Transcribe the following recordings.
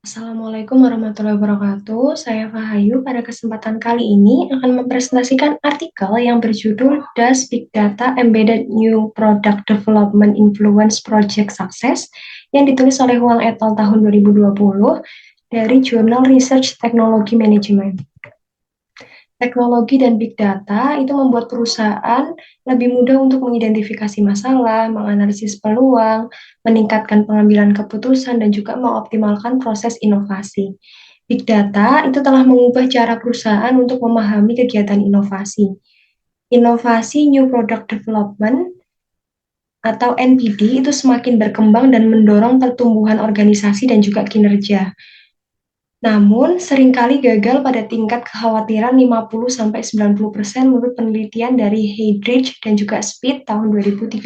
Assalamualaikum warahmatullahi wabarakatuh. Saya Fahayu. Pada kesempatan kali ini akan mempresentasikan artikel yang berjudul Does Big Data Embedded New Product Development Influence Project Success yang ditulis oleh Huang et al. Tahun 2020 dari Jurnal Research Technology Management. Teknologi dan big data itu membuat perusahaan lebih mudah untuk mengidentifikasi masalah, menganalisis peluang, meningkatkan pengambilan keputusan, dan juga mengoptimalkan proses inovasi. Big data itu telah mengubah cara perusahaan untuk memahami kegiatan inovasi. Inovasi New Product Development atau NPD itu semakin berkembang dan mendorong pertumbuhan organisasi dan juga kinerja. Namun, seringkali gagal pada tingkat kekhawatiran 50-90% menurut penelitian dari Heydrich dan juga Speed tahun 2013.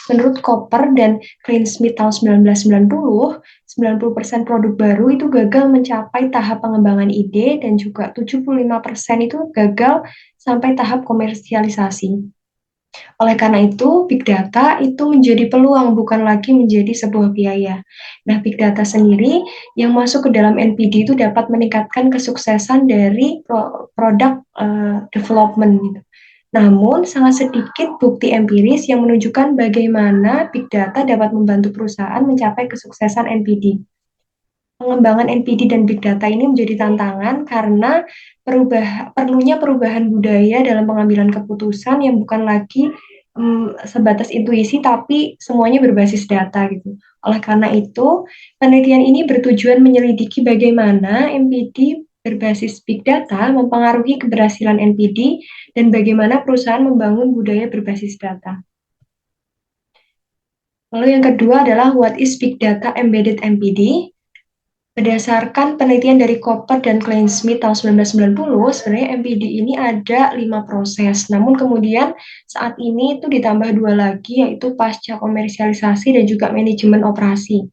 Menurut Cooper dan Klein-Smith tahun 1990, 90% produk baru itu gagal mencapai tahap pengembangan ide dan juga 75% itu gagal sampai tahap komersialisasi. Oleh karena itu, big data itu menjadi peluang, bukan lagi menjadi sebuah biaya. Nah, big data sendiri yang masuk ke dalam NPD itu dapat meningkatkan kesuksesan dari product development gitu. Namun, sangat sedikit bukti empiris yang menunjukkan bagaimana big data dapat membantu perusahaan mencapai kesuksesan NPD. Pengembangan NPD dan big data ini menjadi tantangan karena perlunya perubahan budaya dalam pengambilan keputusan yang bukan lagi sebatas intuisi, tapi semuanya berbasis data gitu. Oleh karena itu, penelitian ini bertujuan menyelidiki bagaimana NPD berbasis big data mempengaruhi keberhasilan NPD dan bagaimana perusahaan membangun budaya berbasis data. Lalu yang kedua adalah what is big data embedded NPD? Berdasarkan penelitian dari Cooper dan Klein-Smith tahun 1990, sebenarnya MPD ini ada 5 proses. Namun kemudian saat ini itu ditambah 2 lagi, yaitu pasca komersialisasi dan juga manajemen operasi.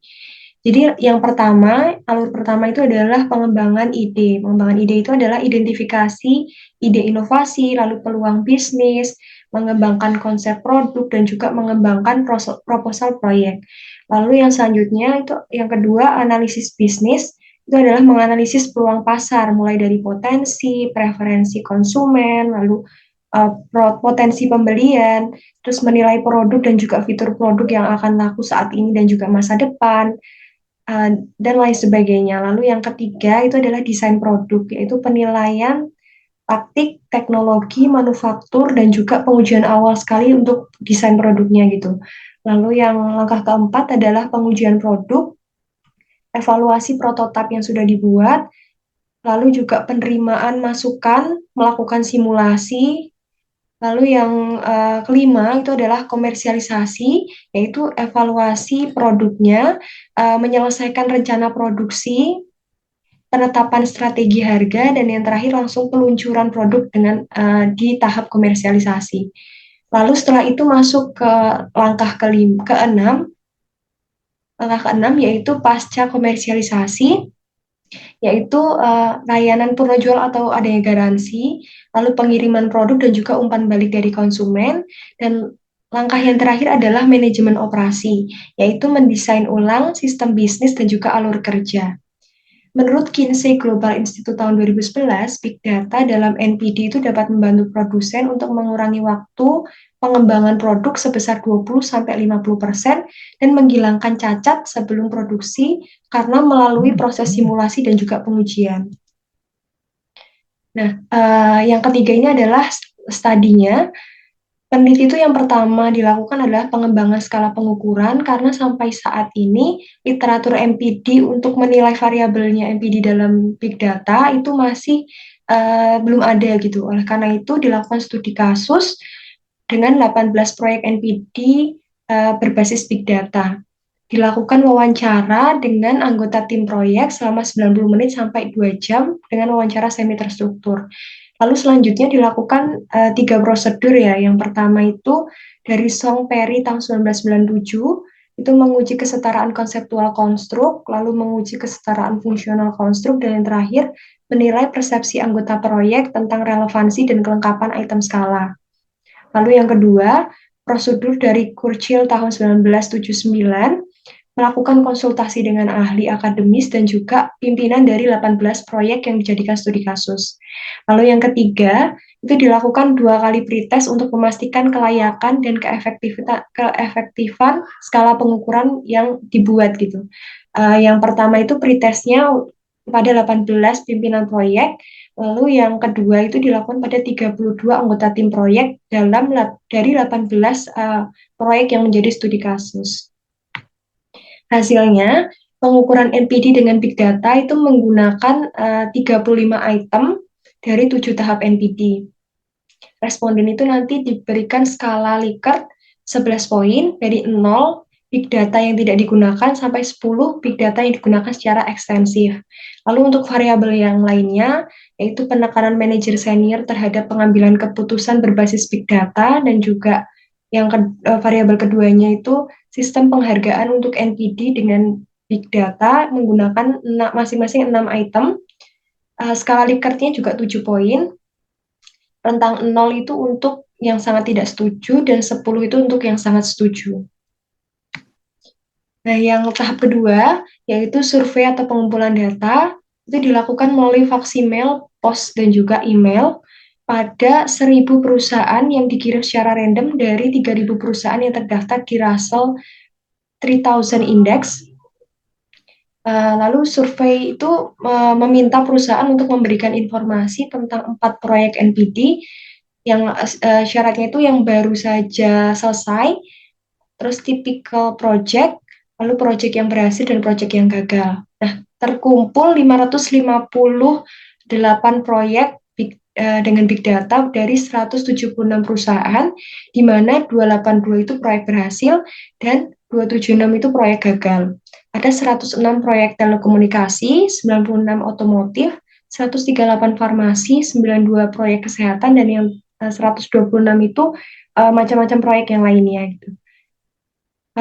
Jadi yang pertama, alur pertama itu adalah pengembangan ide. Pengembangan ide itu adalah identifikasi ide inovasi, lalu peluang bisnis, mengembangkan konsep produk, dan juga mengembangkan proposal proyek. Lalu yang selanjutnya itu yang kedua, analisis bisnis. Itu adalah menganalisis peluang pasar, mulai dari potensi, preferensi konsumen, lalu potensi pembelian, terus menilai produk dan juga fitur produk yang akan laku saat ini dan juga masa depan, dan lain sebagainya. Lalu yang ketiga itu adalah desain produk, yaitu penilaian taktik, teknologi, manufaktur, dan juga pengujian awal sekali untuk desain produknya gitu. Lalu yang langkah keempat adalah pengujian produk, evaluasi prototip yang sudah dibuat, lalu juga penerimaan masukan, melakukan simulasi. Lalu yang kelima itu adalah komersialisasi, yaitu evaluasi produknya, menyelesaikan rencana produksi, penetapan strategi harga, dan yang terakhir langsung peluncuran produk dengan di tahap komersialisasi. Lalu setelah itu masuk ke langkah keenam, yaitu pasca komersialisasi, yaitu layanan purna atau adanya garansi, lalu pengiriman produk dan juga umpan balik dari konsumen, dan langkah yang terakhir adalah manajemen operasi, yaitu mendesain ulang sistem bisnis dan juga alur kerja. Menurut Kinsey Global Institute tahun 2011, Big Data dalam NPD itu dapat membantu produsen untuk mengurangi waktu pengembangan produk sebesar 20-50% dan menghilangkan cacat sebelum produksi karena melalui proses simulasi dan juga pengujian. Nah, yang ketiga ini adalah studinya. Peneliti itu yang pertama dilakukan adalah pengembangan skala pengukuran karena sampai saat ini literatur MPD untuk menilai variabelnya MPD dalam big data itu masih belum ada gitu. Oleh karena itu dilakukan studi kasus dengan 18 proyek NPD berbasis big data. Dilakukan wawancara dengan anggota tim proyek selama 90 menit sampai 2 jam dengan wawancara semi terstruktur. Lalu selanjutnya dilakukan 3 prosedur ya. Yang pertama itu dari Song Perry tahun 1997, itu menguji kesetaraan konseptual konstruk, lalu menguji kesetaraan fungsional konstruk, dan yang terakhir menilai persepsi anggota proyek tentang relevansi dan kelengkapan item skala. Lalu yang kedua, prosedur dari Churchill tahun 1979, melakukan konsultasi dengan ahli akademis dan juga pimpinan dari 18 proyek yang dijadikan studi kasus. Lalu yang ketiga, itu dilakukan 2 kali pretest untuk memastikan kelayakan dan keefektifan skala pengukuran yang dibuat gitu. Yang pertama itu pretestnya pada 18 pimpinan proyek, lalu yang kedua itu dilakukan pada 32 anggota tim proyek dari 18 proyek yang menjadi studi kasus. Hasilnya, pengukuran NPD dengan Big Data itu menggunakan 35 item dari 7 tahap NPD. Responden itu nanti diberikan skala Likert 11 poin dari 0 Big Data yang tidak digunakan sampai 10 Big Data yang digunakan secara ekstensif. Lalu untuk variabel yang lainnya, yaitu penekanan manajer senior terhadap pengambilan keputusan berbasis Big Data, dan juga yang variabel keduanya itu sistem penghargaan untuk NPD dengan Big Data menggunakan masing-masing 6 item. Skala Likertnya juga 7 poin. Rentang 0 itu untuk yang sangat tidak setuju dan 10 itu untuk yang sangat setuju. Nah, yang tahap kedua, yaitu survei atau pengumpulan data, itu dilakukan melalui mail, pos, dan juga email pada 1.000 perusahaan yang dikirim secara random dari 3.000 perusahaan yang terdaftar di Russell 3000 Index. Lalu survei itu meminta perusahaan untuk memberikan informasi tentang 4 proyek NPD yang syaratnya itu yang baru saja selesai, terus typical project, lalu project yang berhasil dan project yang gagal. Nah, terkumpul 558 proyek dengan Big Data dari 176 perusahaan, di mana 282 itu proyek berhasil dan 276 itu proyek gagal. Ada 106 proyek telekomunikasi, 96 otomotif, 138 farmasi, 92 proyek kesehatan, dan yang 126 itu macam-macam proyek yang lainnya gitu.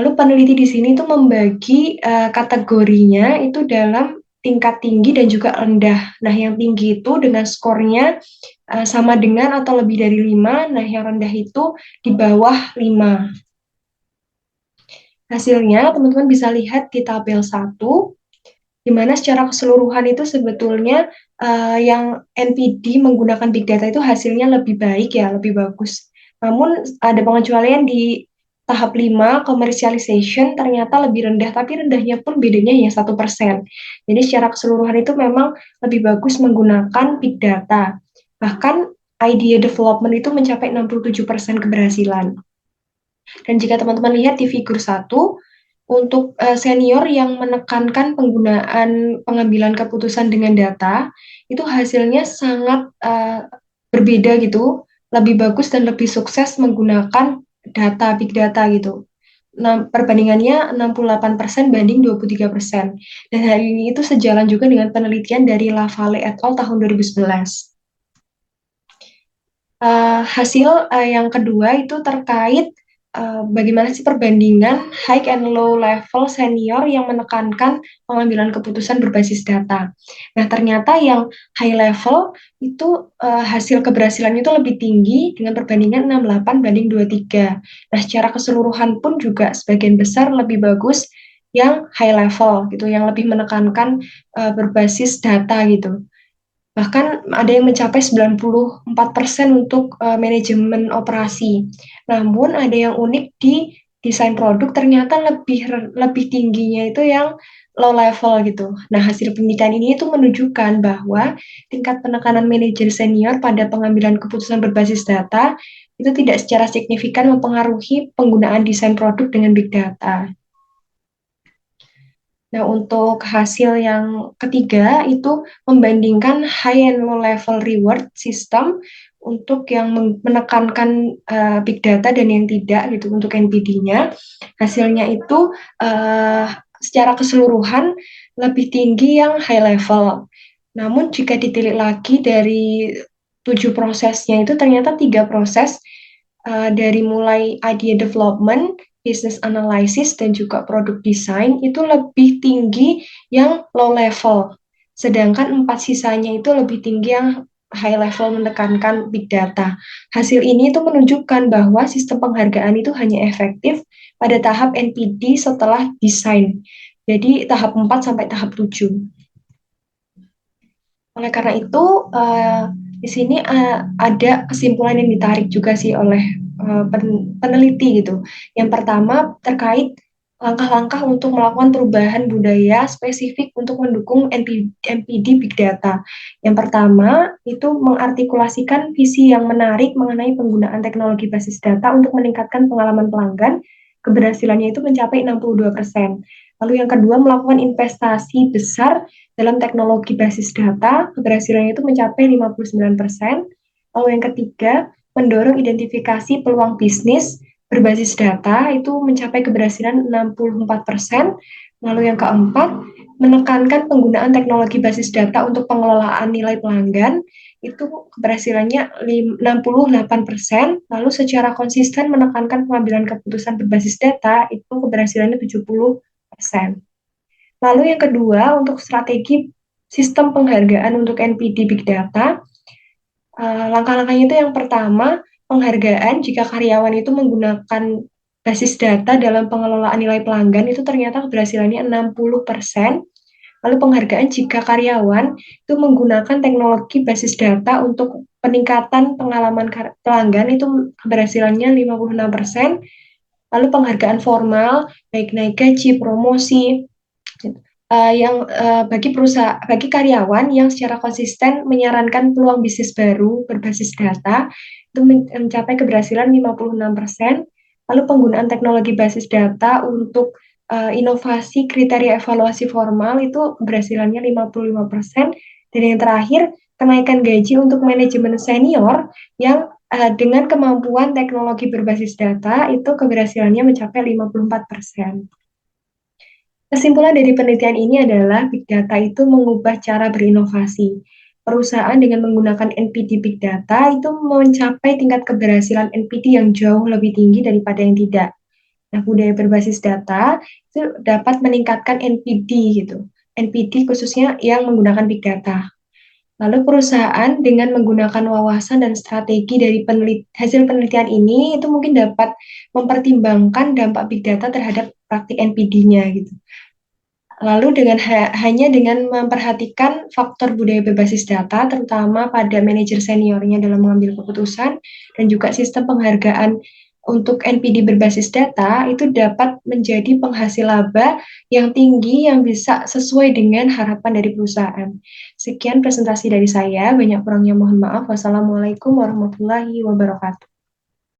Lalu peneliti di sini itu membagi kategorinya itu dalam tingkat tinggi dan juga rendah. Nah, yang tinggi itu dengan skornya sama dengan atau lebih dari 5, nah yang rendah itu di bawah 5. Hasilnya teman-teman bisa lihat di tabel 1, di mana secara keseluruhan itu sebetulnya yang NPD menggunakan Big Data itu hasilnya lebih baik ya, lebih bagus. Namun ada pengecualian di tahap 5, commercialization, ternyata lebih rendah, tapi rendahnya pun bedanya hanya 1%. Jadi secara keseluruhan itu memang lebih bagus menggunakan Big Data. Bahkan idea development itu mencapai 67% keberhasilan. Dan jika teman-teman lihat di figur 1, untuk senior yang menekankan penggunaan pengambilan keputusan dengan data, itu hasilnya sangat berbeda gitu, lebih bagus dan lebih sukses menggunakan data, big data gitu. Nah, perbandingannya 68% banding 23%. Dan hal ini itu sejalan juga dengan penelitian dari Lavalle et al. Tahun 2011. Hasil yang kedua itu terkait bagaimana sih perbandingan high and low level senior yang menekankan pengambilan keputusan berbasis data. Nah, ternyata yang high level itu hasil keberhasilannya itu lebih tinggi dengan perbandingan 68 banding 23. Nah, secara keseluruhan pun juga sebagian besar lebih bagus yang high level gitu, yang lebih menekankan berbasis data gitu. Bahkan ada yang mencapai 94% untuk manajemen operasi. Namun ada yang unik di desain produk, ternyata lebih tingginya itu yang low level gitu. Nah, hasil penelitian ini itu menunjukkan bahwa tingkat penekanan manajer senior pada pengambilan keputusan berbasis data itu tidak secara signifikan mempengaruhi penggunaan desain produk dengan big data. Nah, untuk hasil yang ketiga itu membandingkan high and low level reward system untuk yang menekankan big data dan yang tidak gitu untuk NPD-nya. Hasilnya itu secara keseluruhan lebih tinggi yang high level. Namun jika ditilik lagi dari 7 prosesnya itu ternyata 3 proses dari mulai idea development, business analysis, dan juga product design itu lebih tinggi yang low level. Sedangkan 4 sisanya itu lebih tinggi yang high level menekankan big data. Hasil ini itu menunjukkan bahwa sistem penghargaan itu hanya efektif pada tahap NPD setelah desain. Jadi tahap 4 sampai tahap 7. Oleh karena itu, di sini ada kesimpulan yang ditarik juga sih oleh peneliti gitu. Yang pertama terkait langkah-langkah untuk melakukan perubahan budaya spesifik untuk mendukung NPD Big Data. Yang pertama itu mengartikulasikan visi yang menarik mengenai penggunaan teknologi basis data untuk meningkatkan pengalaman pelanggan. Keberhasilannya itu mencapai 62%. Lalu yang kedua melakukan investasi besar dalam teknologi basis data, keberhasilannya itu mencapai 59%. Lalu yang ketiga, mendorong identifikasi peluang bisnis berbasis data itu mencapai keberhasilan 64%. Lalu yang keempat, menekankan penggunaan teknologi basis data untuk pengelolaan nilai pelanggan itu keberhasilannya 68%. Lalu secara konsisten menekankan pengambilan keputusan berbasis data itu keberhasilannya 70%. Lalu yang kedua, untuk strategi sistem penghargaan untuk NPD Big Data, langkah-langkahnya itu yang pertama, penghargaan jika karyawan itu menggunakan basis data dalam pengelolaan nilai pelanggan itu ternyata keberhasilannya 60%. Lalu penghargaan jika karyawan itu menggunakan teknologi basis data untuk peningkatan pengalaman pelanggan itu keberhasilannya 56%. Lalu penghargaan formal, baik naik gaji, promosi, bagi karyawan yang secara konsisten menyarankan peluang bisnis baru berbasis data itu mencapai keberhasilan 56%. Lalu penggunaan teknologi basis data untuk inovasi kriteria evaluasi formal itu keberhasilannya 55%. Dan yang terakhir, kenaikan gaji untuk manajemen senior yang dengan kemampuan teknologi berbasis data itu keberhasilannya mencapai 54%. Kesimpulan dari penelitian ini adalah Big Data itu mengubah cara berinovasi. Perusahaan dengan menggunakan NPD Big Data itu mencapai tingkat keberhasilan NPD yang jauh lebih tinggi daripada yang tidak. Nah, budaya berbasis data itu dapat meningkatkan NPD gitu. NPD khususnya yang menggunakan Big Data. Lalu perusahaan dengan menggunakan wawasan dan strategi dari hasil penelitian ini itu mungkin dapat mempertimbangkan dampak Big Data terhadap praktik NPD-nya gitu. Lalu hanya dengan memperhatikan faktor budaya berbasis data, terutama pada manajer seniornya dalam mengambil keputusan, dan juga sistem penghargaan untuk NPD berbasis data, itu dapat menjadi penghasil laba yang tinggi yang bisa sesuai dengan harapan dari perusahaan. Sekian presentasi dari saya, banyak kurangnya mohon maaf. Wassalamualaikum warahmatullahi wabarakatuh.